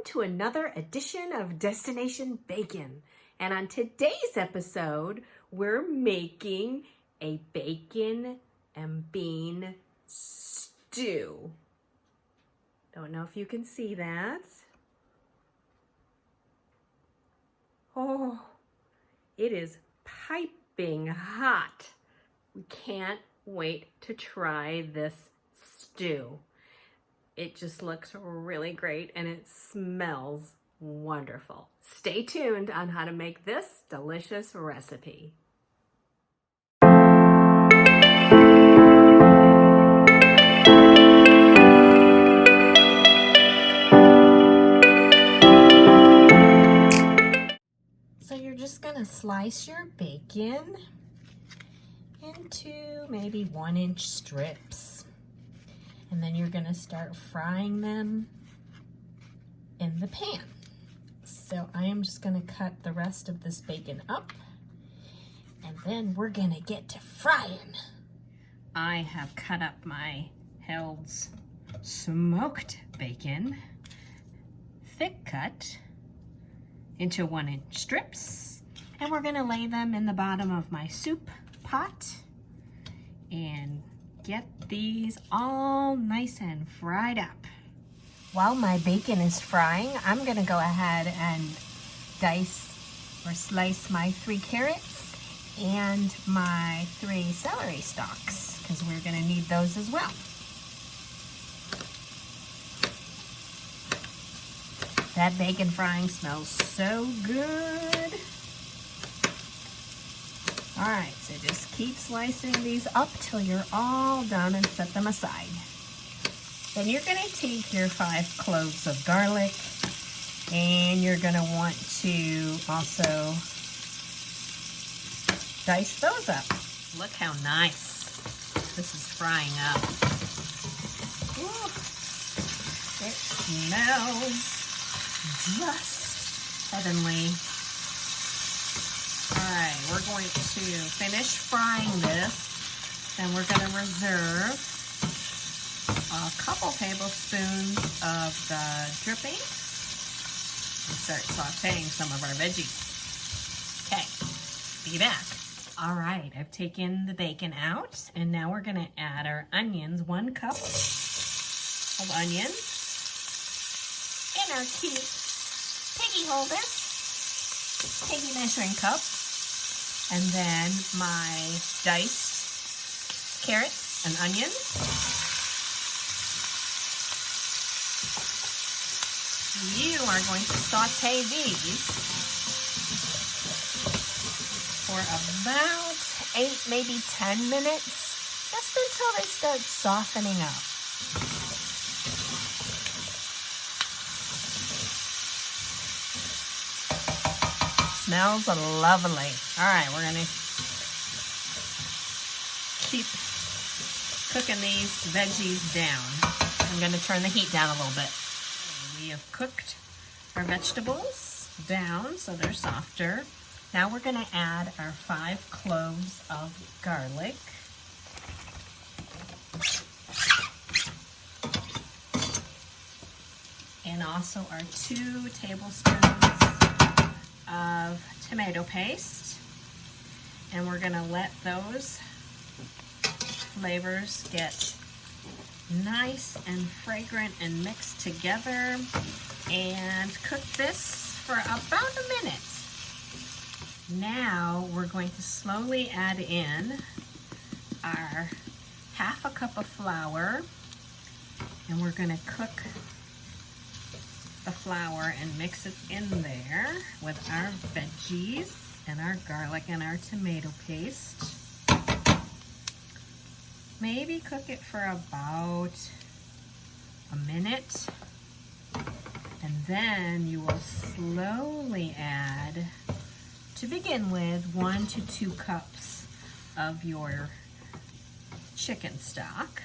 to another edition of Destination Bacon. And on today's episode, we're making a bacon and bean stew. Don't know if you can see that. Oh, it is piping hot. We can't wait to try this stew. It just looks really great and it smells wonderful. Stay tuned on how to make this delicious recipe. So you're just gonna slice your bacon into maybe 1-inch strips. And then you're gonna start frying them in the pan. So I am just gonna cut the rest of this bacon up and then we're gonna get to frying. I have cut up my Hell's smoked bacon, thick cut, into 1-inch strips. And we're gonna lay them in the bottom of my soup pot and get these all nice and fried up. While my bacon is frying, I'm gonna go ahead and dice or slice my 3 carrots and my 3 celery stalks, because we're gonna need those as well. That bacon frying smells so good. All right, so just keep slicing these up till you're all done and set them aside. Then you're gonna take your 5 cloves of garlic and you're gonna want to also dice those up. Look how nice this is frying up. Ooh, it smells just heavenly. All right, we're going to finish frying this, then we're going to reserve a couple tablespoons of the dripping and start sauteing some of our veggies. Okay, be back. All right, I've taken the bacon out, and now we're going to add our onions, 1 cup of onions, in our cute piggy holder, piggy measuring cup. And then my diced carrots and onions. You are going to saute these for about 8, maybe 10 minutes, just until they start softening up. Smells lovely. All right, we're gonna keep cooking these veggies down. I'm gonna turn the heat down a little bit. We have cooked our vegetables down so they're softer. Now we're gonna add our 5 cloves of garlic. And also our 2 tablespoons of tomato paste, and we're gonna let those flavors get nice and fragrant and mixed together and cook this for about a minute. Now we're going to slowly add in our 1/2 cup of flour, and we're gonna cook the flour and mix it in there with our veggies and our garlic and our tomato paste. Maybe cook it for about a minute, and then you will slowly add, to begin with, 1 to 2 cups of your chicken stock.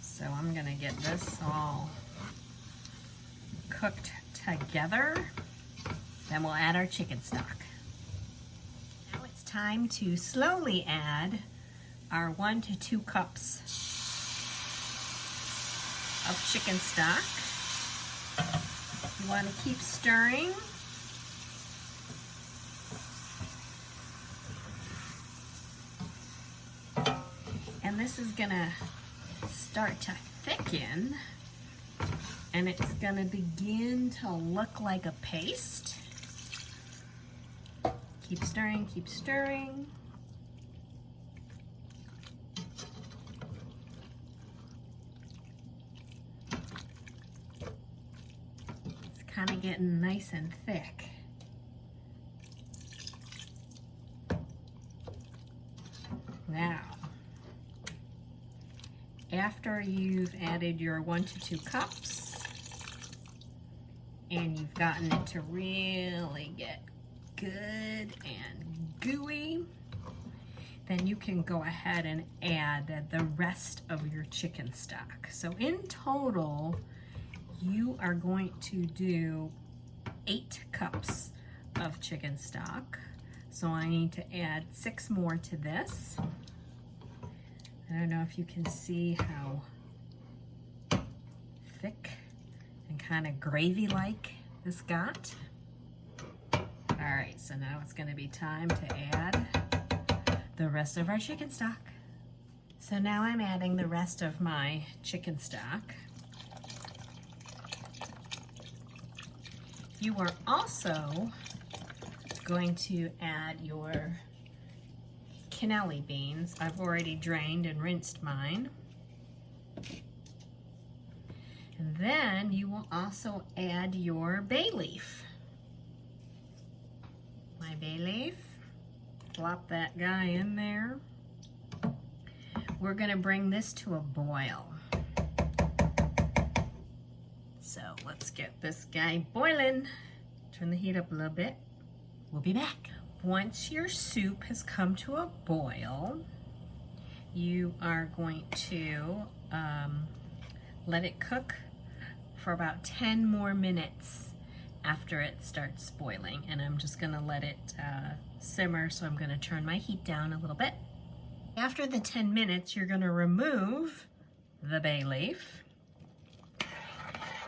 So I'm gonna get this all cooked together. Then we'll add our chicken stock. Now it's time to slowly add our 1 to 2 cups of chicken stock. You want to keep stirring. And this is gonna start to thicken, and it's gonna begin to look like a paste. Keep stirring, keep stirring. It's kind of getting nice and thick. Now, after you've added your 1 to 2 cups and you've gotten it to really get good and gooey, then you can go ahead and add the rest of your chicken stock. So in total, you are going to do 8 cups of chicken stock. So I need to add 6 more to this. I don't know if you can see how thick and kind of gravy-like this got. All right, so now it's going to be time to add the rest of our chicken stock. So now I'm adding the rest of my chicken stock. You are also going to add your cannellini beans. I've already drained and rinsed mine. And then you will also add your bay leaf. My bay leaf. Plop that guy in there. We're gonna bring this to a boil. So let's get this guy boiling. Turn the heat up a little bit. We'll be back. Once your soup has come to a boil, you are going to let it cook for about 10 more minutes after it starts boiling. And I'm just gonna let it simmer, so I'm gonna turn my heat down a little bit. After the 10 minutes, you're gonna remove the bay leaf.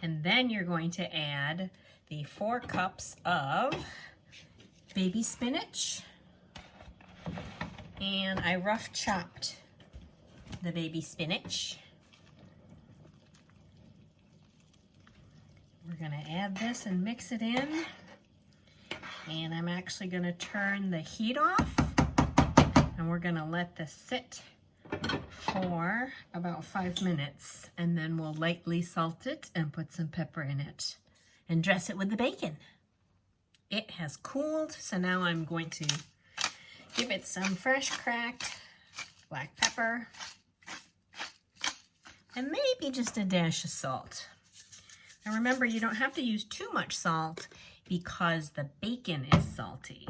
And then you're going to add the 4 cups of baby spinach, and I rough chopped the baby spinach. We're gonna add this and mix it in, and I'm actually gonna turn the heat off, and we're gonna let this sit for about 5 minutes, and then we'll lightly salt it and put some pepper in it and dress it with the bacon. It has cooled, so now I'm going to give it some fresh cracked black pepper and maybe just a dash of salt. Now remember, you don't have to use too much salt because the bacon is salty.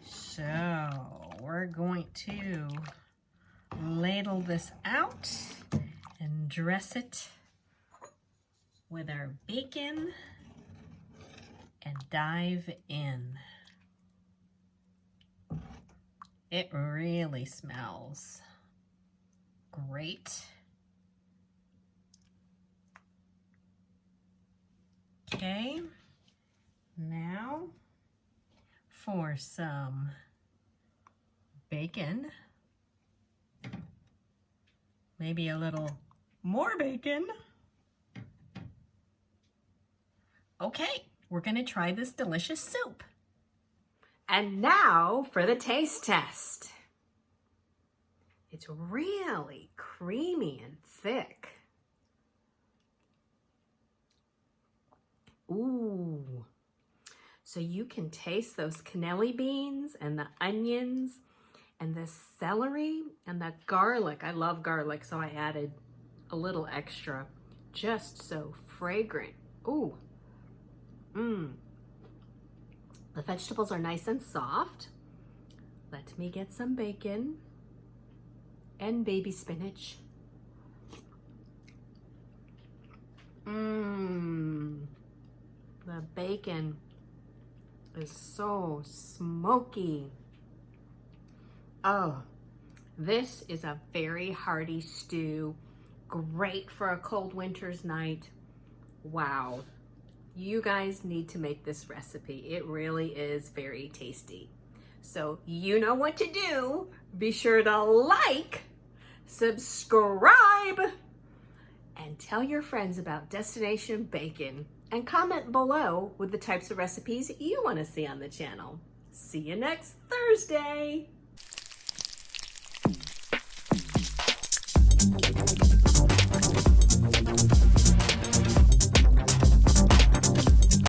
So we're going to ladle this out and dress it with our bacon and dive in. It really smells great. Okay, now for some bacon. Maybe a little more bacon. Okay, we're gonna try this delicious soup. And now for the taste test. It's really creamy and thick. Ooh. So you can taste those cannellini beans and the onions and the celery and the garlic. I love garlic, so I added a little extra. Just so fragrant. Ooh. Mmm. The vegetables are nice and soft. Let me get some bacon and baby spinach. Mmm. The bacon is so smoky. Oh, This is a very hearty stew, great for a cold winter's night. Wow, you guys need to make this recipe. It really is very tasty. So you know what to do. Be sure to like, subscribe, and tell your friends about Destination Bacon, and comment below with the types of recipes you want to see on the channel. See you next Thursday.